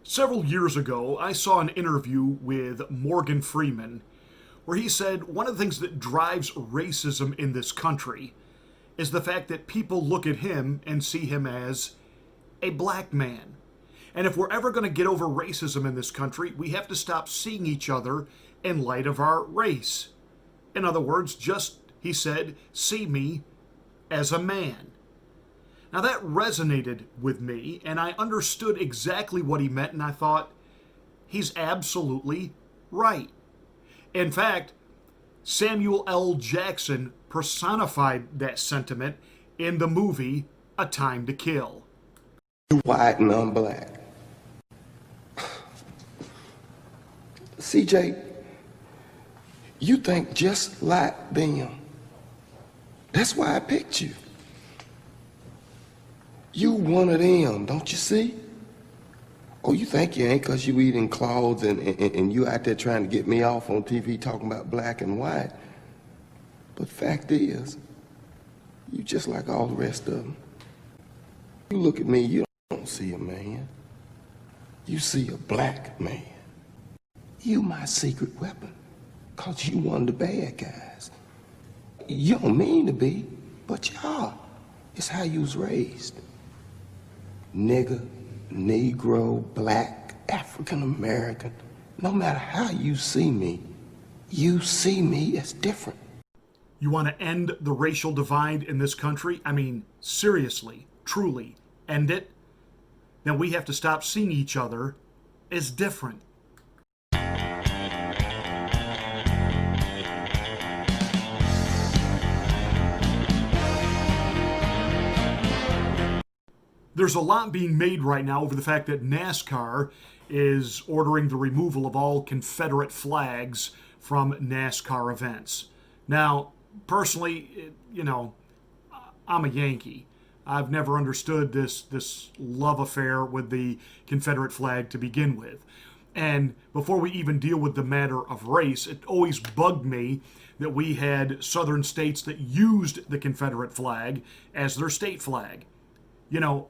Several years ago, I saw an interview with Morgan Freeman where he said one of the things that drives racism in this country is the fact that people look at him and see him as a black man. And if we're ever going to get over racism in this country, we have to stop seeing each other in light of our race. In other words, just, he said, see me as a man. Now that resonated with me, and I understood exactly what he meant, and I thought, he's absolutely right. In fact, Samuel L. Jackson personified that sentiment in the movie A Time to Kill. You white and I'm black. CJ, you think just like them. That's why I picked you. You one of them, don't you see? Oh, you think you ain't because you eating clothes and you out there trying to get me off on TV talking about black and white. But fact is, you just like all the rest of them. You look at me, you don't see a man. You see a black man. You my secret weapon, because you one of the bad guys. You don't mean to be, but you are. It's how you was raised. Nigger, Negro, black, African American, no matter how you see me as different. You want to end the racial divide in this country? I mean, seriously, truly, end it? Then we have to stop seeing each other as different. There's a lot being made right now over the fact that NASCAR is ordering the removal of all Confederate flags from NASCAR events. Now, personally, I'm a Yankee. I've never understood this love affair with the Confederate flag to begin with. And before we even deal with the matter of race, it always bugged me that we had southern states that used the Confederate flag as their state flag.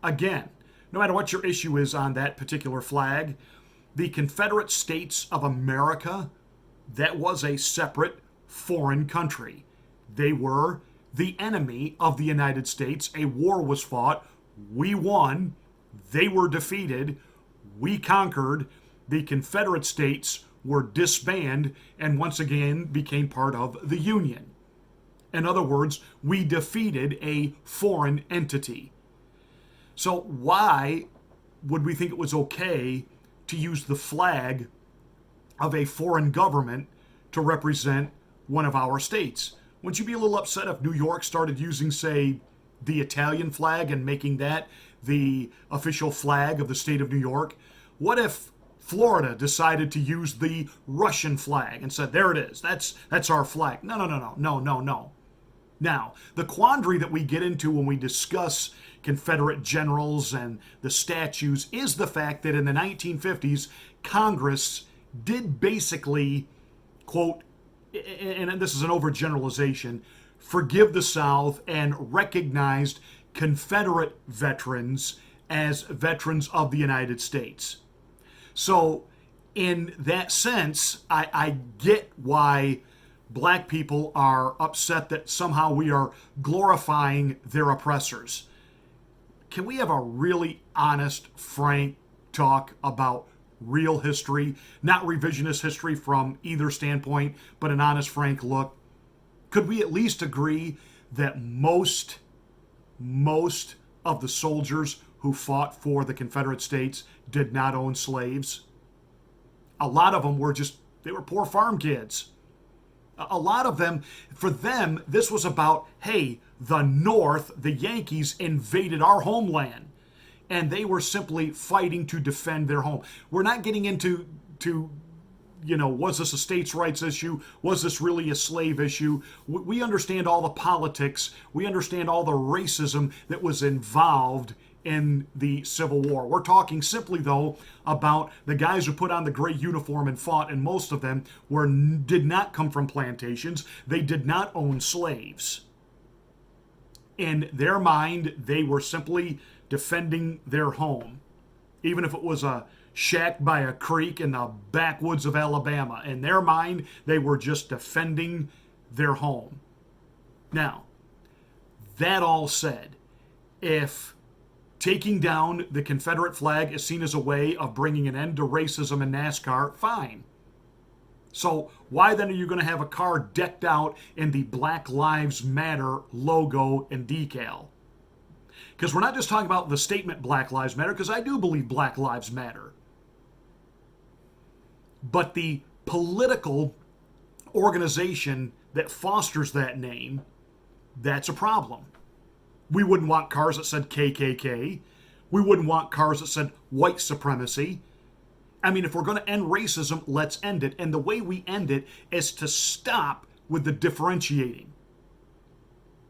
Again, no matter what your issue is on that particular flag, the Confederate States of America, that was a separate foreign country. They were the enemy of the United States. A war was fought. We won. They were defeated. We conquered. The Confederate States were disbanded and once again became part of the Union. In other words, we defeated a foreign entity. So why would we think it was okay to use the flag of a foreign government to represent one of our states? Wouldn't you be a little upset if New York started using, say, the Italian flag and making that the official flag of the state of New York? What if Florida decided to use the Russian flag and said, there it is, that's our flag? No. Now, the quandary that we get into when we discuss Confederate generals and the statues is the fact that in the 1950s, Congress did basically, quote, and this is an overgeneralization, forgive the South and recognized Confederate veterans as veterans of the United States. So in that sense, I get why black people are upset that somehow we are glorifying their oppressors. Can we have a really honest, frank talk about real history, not revisionist history from either standpoint, but an honest, frank look? Could we at least agree that most of the soldiers who fought for the Confederate States did not own slaves? A lot of them they were poor farm kids. A lot of them, for them, this was about, hey, the North, the Yankees invaded our homeland, and they were simply fighting to defend their home. We're not getting into was this a states' rights issue? Was this really a slave issue? We understand all the politics. We understand all the racism that was involved in the Civil War. We're talking simply, though, about the guys who put on the gray uniform and fought, and most of them did not come from plantations. They did not own slaves. In their mind, they were simply defending their home. even if it was a shack by a creek in the backwoods of Alabama. In their mind, they were just defending their home. Now, that all said, if taking down the Confederate flag is seen as a way of bringing an end to racism in NASCAR, fine. So why then are you going to have a car decked out in the Black Lives Matter logo and decal? Because we're not just talking about the statement Black Lives Matter, because I do believe Black Lives Matter. But the political organization that fosters that name, that's a problem. We wouldn't want cars that said KKK. We wouldn't want cars that said white supremacy. I mean, if we're going to end racism, let's end it. And the way we end it is to stop with the differentiating.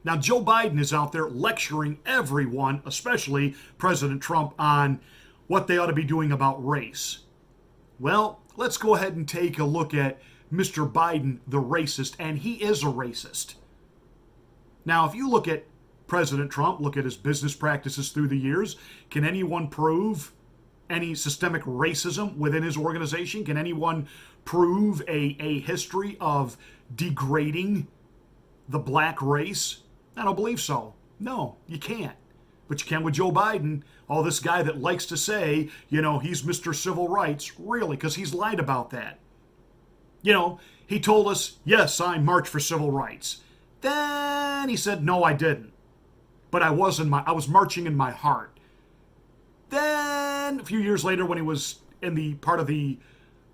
Now, Joe Biden is out there lecturing everyone, especially President Trump, on what they ought to be doing about race. Well, let's go ahead and take a look at Mr. Biden, the racist, and he is a racist. Now, if you look at President Trump, look at his business practices through the years, can anyone prove any systemic racism within his organization? Can anyone prove a history of degrading the black race? I don't believe so. No, you can't. But you can with Joe Biden, this guy that likes to say, he's Mr. Civil Rights, really, because he's lied about that. He told us, yes, I marched for civil rights. Then he said, no, I didn't. But I was marching in my heart. Then a few years later, when he was in the part of the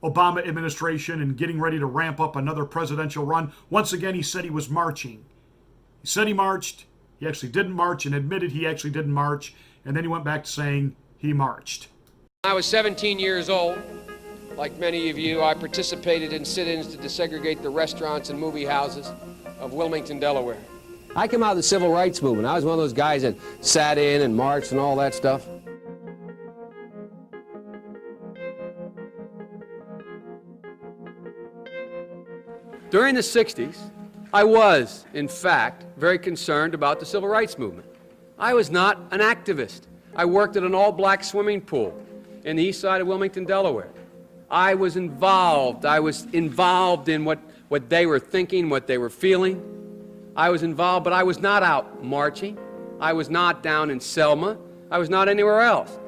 Obama administration and getting ready to ramp up another presidential run, once again he said he was marching. He said he marched. He actually didn't march and admitted he actually didn't march. And then he went back to saying he marched. I was 17 years old. Like many of you, I participated in sit-ins to desegregate the restaurants and movie houses of Wilmington, Delaware. I came out of the civil rights movement. I was one of those guys that sat in and marched and all that stuff. During the 60s, I was, in fact, very concerned about the civil rights movement. I was not an activist. I worked at an all-black swimming pool in the east side of Wilmington, Delaware. I was involved in what they were thinking, what they were feeling. I was involved, but I was not out marching. I was not down in Selma. I was not anywhere else.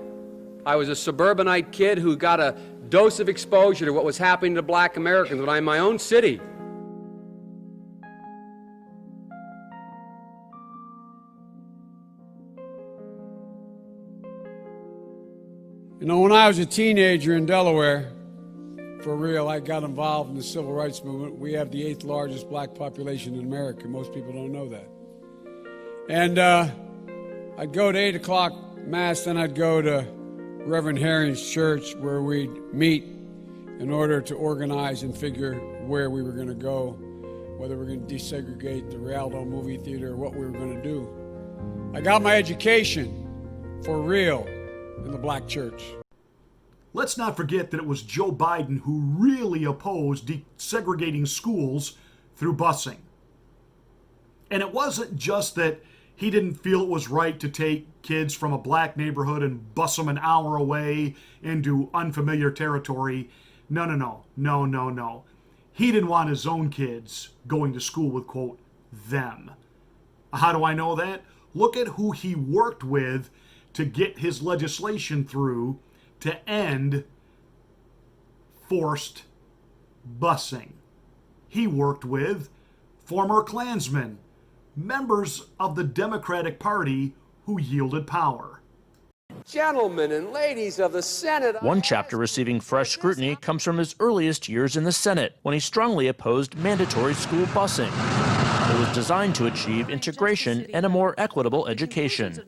I was a suburbanite kid who got a dose of exposure to what was happening to black Americans when I'm in my own city. When I was a teenager in Delaware, for real, I got involved in the civil rights movement. We have the 8th largest black population in America. Most people don't know that. And I'd go to 8 o'clock Mass, then I'd go to Reverend Herring's church where we'd meet in order to organize and figure where we were going to go, whether we were going to desegregate the Rialto movie theater or what we were going to do. I got my education for real in the black church. Let's not forget that it was Joe Biden who really opposed desegregating schools through busing. And it wasn't just that he didn't feel it was right to take kids from a black neighborhood and bus them an hour away into unfamiliar territory. No. He didn't want his own kids going to school with, quote, them. How do I know that? Look at who he worked with to get his legislation through to end forced busing. He worked with former Klansmen, members of the Democratic Party who yielded power. Gentlemen and ladies of the Senate. One chapter receiving fresh scrutiny comes from his earliest years in the Senate, when he strongly opposed mandatory school busing. It was designed to achieve integration and a more equitable education.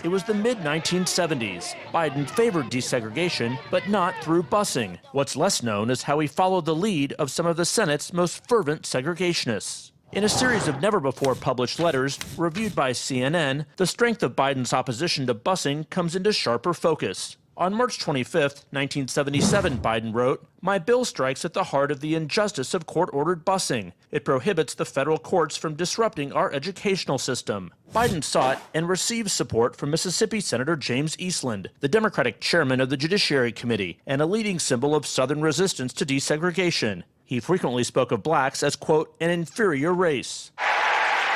It was the mid-1970s. Biden favored desegregation, but not through busing. What's less known is how he followed the lead of some of the Senate's most fervent segregationists. In a series of never-before-published letters reviewed by CNN, the strength of Biden's opposition to busing comes into sharper focus. On March 25, 1977, Biden wrote, "My bill strikes at the heart of the injustice of court-ordered busing. It prohibits the federal courts from disrupting our educational system." Biden sought and received support from Mississippi Senator James Eastland, the Democratic chairman of the Judiciary Committee, and a leading symbol of Southern resistance to desegregation. He frequently spoke of blacks as, quote, an inferior race.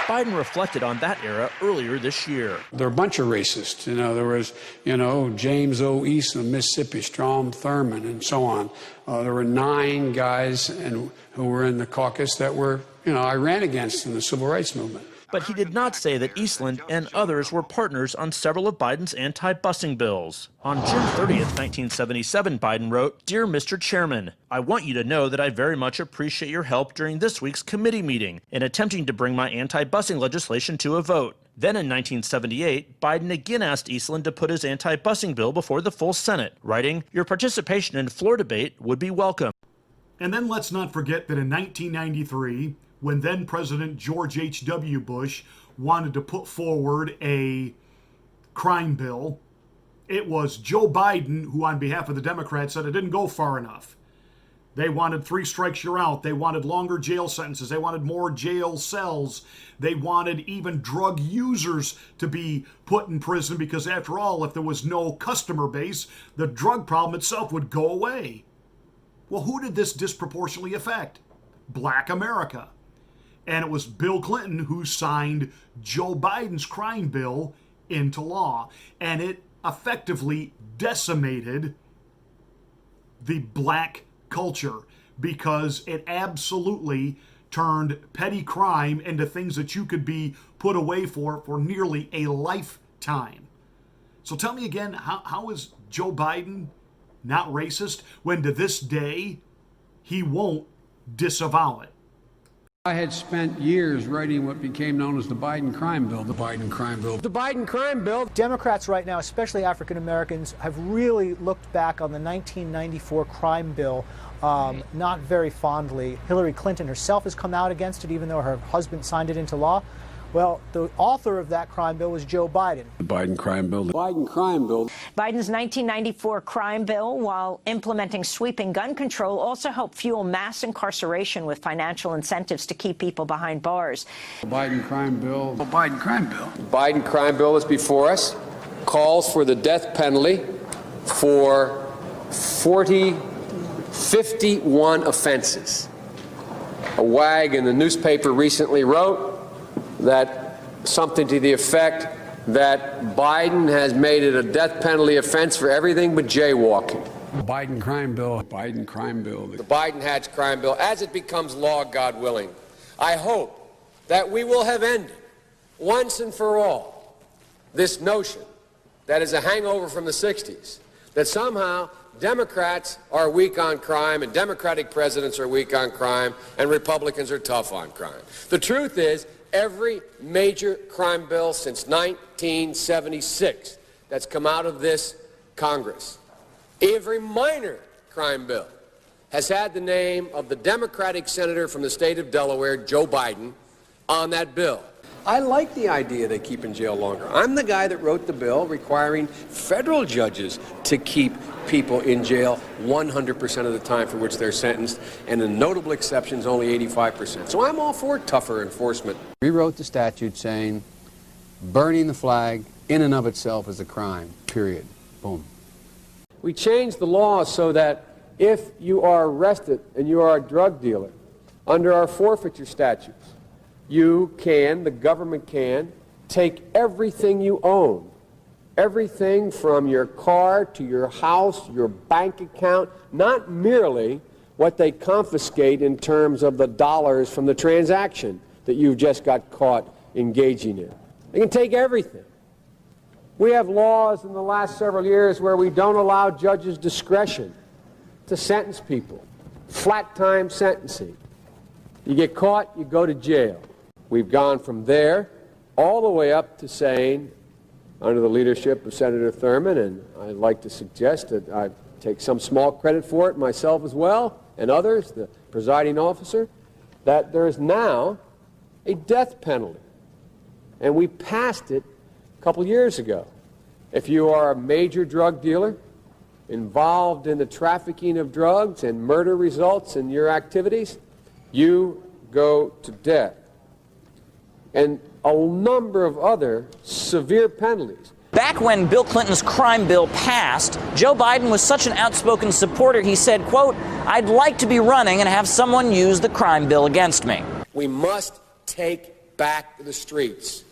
Biden reflected on that era earlier this year. There are a bunch of racists. There was, James O. Eastland of Mississippi, Strom Thurmond, and so on. There were 9 guys who were in the caucus that were, I ran against in the civil rights movement. But he did not say that Eastland and others were partners on several of Biden's anti-busing bills. On June 30th, 1977, Biden wrote, "Dear Mr. Chairman, I want you to know that I very much appreciate your help during this week's committee meeting in attempting to bring my anti-busing legislation to a vote." Then in 1978, Biden again asked Eastland to put his anti-busing bill before the full Senate, writing, "Your participation in floor debate would be welcome." And then let's not forget that in 1993, when then President George H.W. Bush wanted to put forward a crime bill, it was Joe Biden who, on behalf of the Democrats, said it didn't go far enough. They wanted 3 strikes, you're out. They wanted longer jail sentences. They wanted more jail cells. They wanted even drug users to be put in prison because, after all, if there was no customer base, the drug problem itself would go away. Well, who did this disproportionately affect? Black America. And it was Bill Clinton who signed Joe Biden's crime bill into law. And it effectively decimated the black culture because it absolutely turned petty crime into things that you could be put away for nearly a lifetime. So tell me again, how is Joe Biden not racist when to this day he won't disavow it? I had spent years writing what became known as the Biden crime bill. The Biden crime bill. The Biden crime bill. Democrats right now, especially African Americans, have really looked back on the 1994 crime bill not very fondly. Hillary Clinton herself has come out against it, even though her husband signed it into law. Well, the author of that crime bill was Joe Biden. The Biden crime bill. The Biden crime bill. Biden's 1994 crime bill, while implementing sweeping gun control, also helped fuel mass incarceration with financial incentives to keep people behind bars. The Biden crime bill. The Biden crime bill. The Biden crime bill is before us, calls for the death penalty for 51 offenses. A wag in the newspaper recently wrote that something to the effect that Biden has made it a death penalty offense for everything but jaywalking. The Biden crime bill. Biden crime bill. The Biden-Hatch crime bill, as it becomes law, God willing, I hope that we will have ended once and for all this notion that is a hangover from the 60s, that somehow Democrats are weak on crime and Democratic presidents are weak on crime and Republicans are tough on crime. The truth is, every major crime bill since 1976 that's come out of this Congress, every minor crime bill has had the name of the Democratic senator from the state of Delaware, Joe Biden, on that bill. I like the idea they keep in jail longer. I'm the guy that wrote the bill requiring federal judges to keep people in jail 100% of the time for which they're sentenced, and in notable exceptions, only 85%. So I'm all for tougher enforcement. We wrote the statute saying burning the flag in and of itself is a crime, period. Boom. We changed the law so that if you are arrested and you are a drug dealer, under our forfeiture statutes, you can, the government can, take everything you own, everything from your car to your house, your bank account, not merely what they confiscate in terms of the dollars from the transaction that you just got caught engaging in. They can take everything. We have laws in the last several years where we don't allow judges discretion to sentence people, flat time sentencing. You get caught, you go to jail. We've gone from there all the way up to saying, under the leadership of Senator Thurmond, and I'd like to suggest that I take some small credit for it myself as well, and others, the presiding officer, that there is now a death penalty. And we passed it a couple years ago. If you are a major drug dealer involved in the trafficking of drugs and murder results in your activities, you go to death. And a number of other severe penalties. Back when Bill Clinton's crime bill passed, Joe Biden was such an outspoken supporter, he said, quote, "I'd like to be running and have someone use the crime bill against me." We must take back the streets.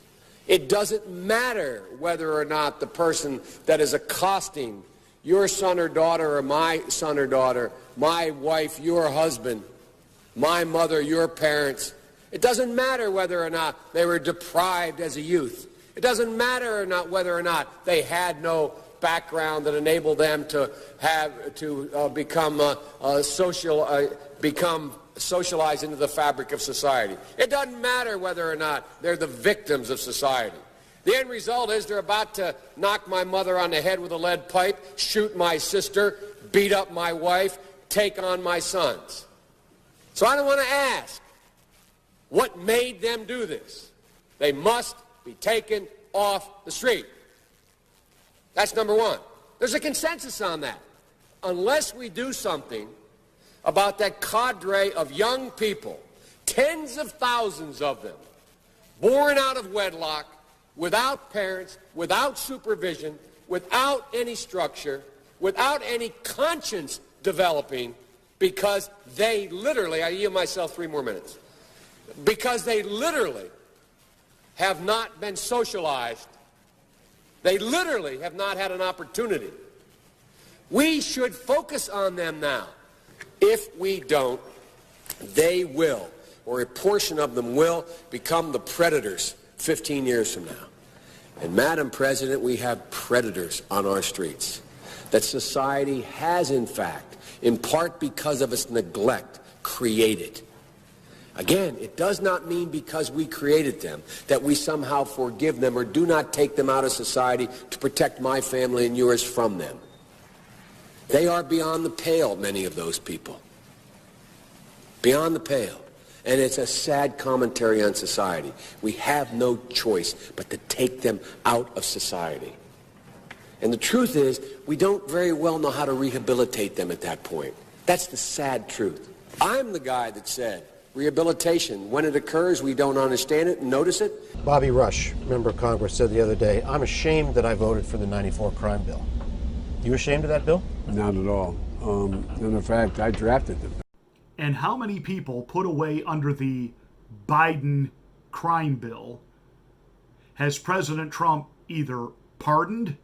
It doesn't matter whether or not the person that is accosting your son or daughter or my son or daughter, my wife, your husband, my mother, your parents. It doesn't matter whether or not they were deprived as a youth. It doesn't matter or not whether or not they had no background that enabled them to become socialized into the fabric of society. It doesn't matter whether or not they're the victims of society. The end result is they're about to knock my mother on the head with a lead pipe, shoot my sister, beat up my wife, take on my sons. So I don't want to ask what made them do this. They must be taken off the street. That's number one. There's a consensus on that. Unless we do something about that cadre of young people, tens of thousands of them, born out of wedlock, without parents, without supervision, without any structure, without any conscience developing, because they literally, I yield myself 3 more minutes, because they literally have not been socialized. They literally have not had an opportunity. We should focus on them now. If we don't, they will, or a portion of them will, become the predators 15 years from now. And Madam President, we have predators on our streets that society has, in fact, in part because of its neglect, created. Again, it does not mean because we created them that we somehow forgive them or do not take them out of society to protect my family and yours from them. They are beyond the pale, many of those people. Beyond the pale. And it's a sad commentary on society. We have no choice but to take them out of society. And the truth is, we don't very well know how to rehabilitate them at that point. That's the sad truth. I'm the guy that said, rehabilitation, when it occurs, we don't understand it and notice it. Bobby Rush, member of Congress, said the other day, "I'm ashamed that I voted for the '94 crime bill." You ashamed of that bill? Not at all. And in fact, I drafted the bill. And how many people put away under the Biden crime bill has President Trump either pardoned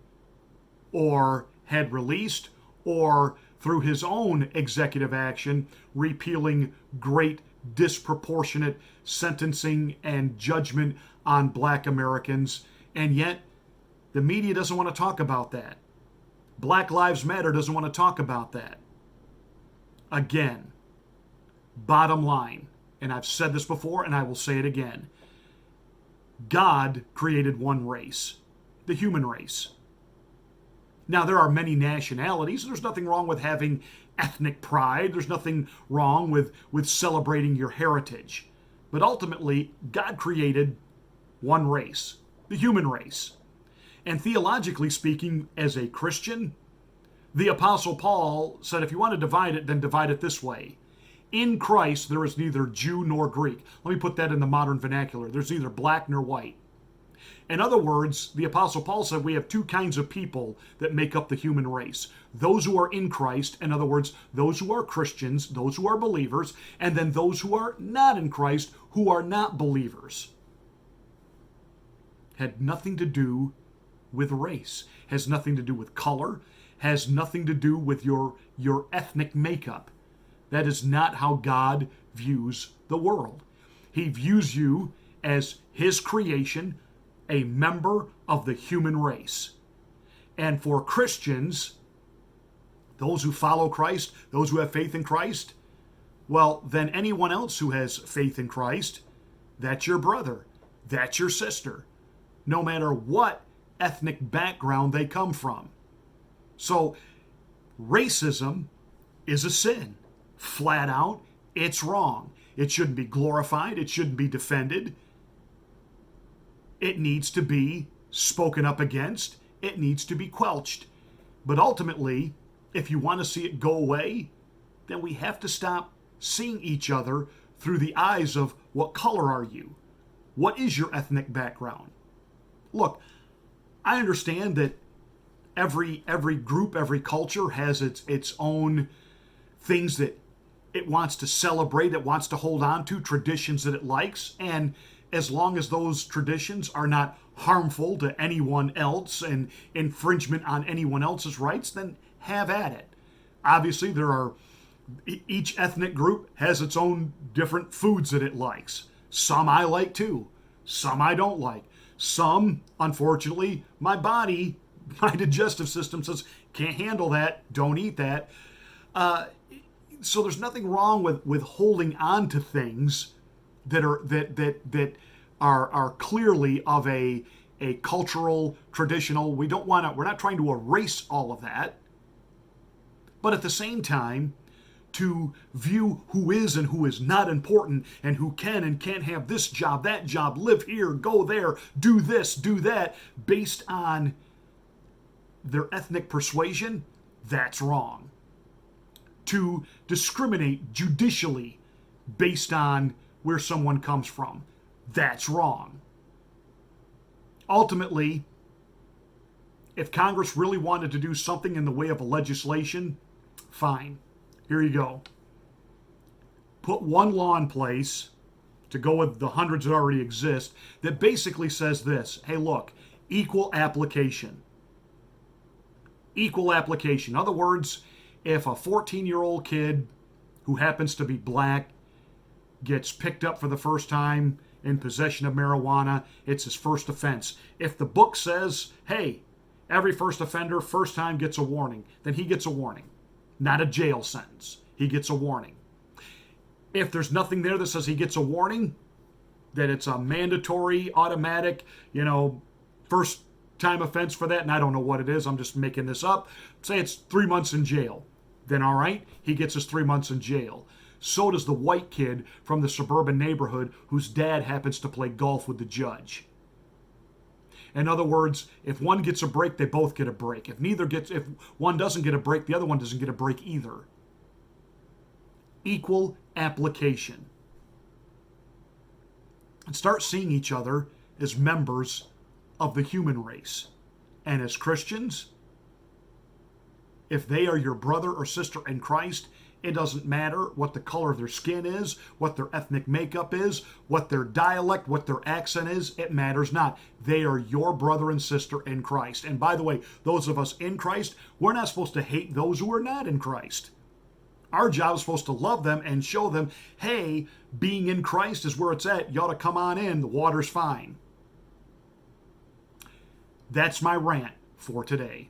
or had released, or through his own executive action, repealing great disproportionate sentencing and judgment on black Americans? And yet the media doesn't want to talk about that. Black Lives Matter doesn't want to talk about that. Again, bottom line, and I've said this before and I will say it again, God created one race, the human race. Now, there are many nationalities. There's nothing wrong with having ethnic pride. There's nothing wrong with celebrating your heritage. But ultimately, God created one race, the human race. And theologically speaking, as a Christian, the Apostle Paul said, if you want to divide it, then divide it this way. In Christ, there is neither Jew nor Greek. Let me put that in the modern vernacular. There's neither black nor white. In other words, the Apostle Paul said we have two kinds of people that make up the human race. Those who are in Christ, in other words, those who are Christians, those who are believers, and then those who are not in Christ, who are not believers. Had nothing to do with race, has nothing to do with color, has nothing to do with your ethnic makeup. That is not how God views the world. He views you as his creation, a member of the human race. And for Christians, those who follow Christ, those who have faith in Christ, well, then anyone else who has faith in Christ, that's your brother, that's your sister, no matter what ethnic background they come from. So racism is a sin. Flat out, it's wrong. It shouldn't be glorified. It shouldn't be defended. It needs to be spoken up against. It needs to be quelched. But ultimately, if you want to see it go away, then we have to stop seeing each other through the eyes of what color are you? What is your ethnic background? Look, I understand that every group, every culture has its own things that it wants to celebrate, it wants to hold on to, traditions that it likes, and as long as those traditions are not harmful to anyone else and infringement on anyone else's rights, then have at it. Obviously, each ethnic group has its own different foods that it likes. Some I like too, some I don't like. Some, unfortunately, my digestive system says, can't handle that, don't eat that. So there's nothing wrong with holding on to things that are clearly of a cultural, traditional. We're not trying to erase all of that. But at the same time, to view who is and who is not important and who can and can't have this job, that job, live here, go there, do this, do that, based on their ethnic persuasion, that's wrong. To discriminate judicially based on where someone comes from, that's wrong. Ultimately, if Congress really wanted to do something in the way of a legislation, fine. Here you go. Put one law in place to go with the hundreds that already exist that basically says this: hey, look, equal application. Equal application. In other words, if a 14-year-old kid who happens to be black gets picked up for the first time in possession of marijuana, it's his first offense. If the book says, hey, every first offender, first time gets a warning, then he gets a warning. Not a jail sentence. He gets a warning. If there's nothing there that says he gets a warning, that it's a mandatory, automatic, first time offense for that, and I don't know what it is, I'm just making this up. Say it's 3 months in jail. Then all right, he gets his 3 months in jail. So does the white kid from the suburban neighborhood whose dad happens to play golf with the judge. In other words, if one gets a break, they both get a break. If one doesn't get a break, the other one doesn't get a break either. Equal application. And start seeing each other as members of the human race. And as Christians, if they are your brother or sister in Christ, it doesn't matter what the color of their skin is, what their ethnic makeup is, what their dialect, what their accent is. It matters not. They are your brother and sister in Christ. And by the way, those of us in Christ, we're not supposed to hate those who are not in Christ. Our job is supposed to love them and show them, hey, being in Christ is where it's at. You ought to come on in. The water's fine. That's my rant for today.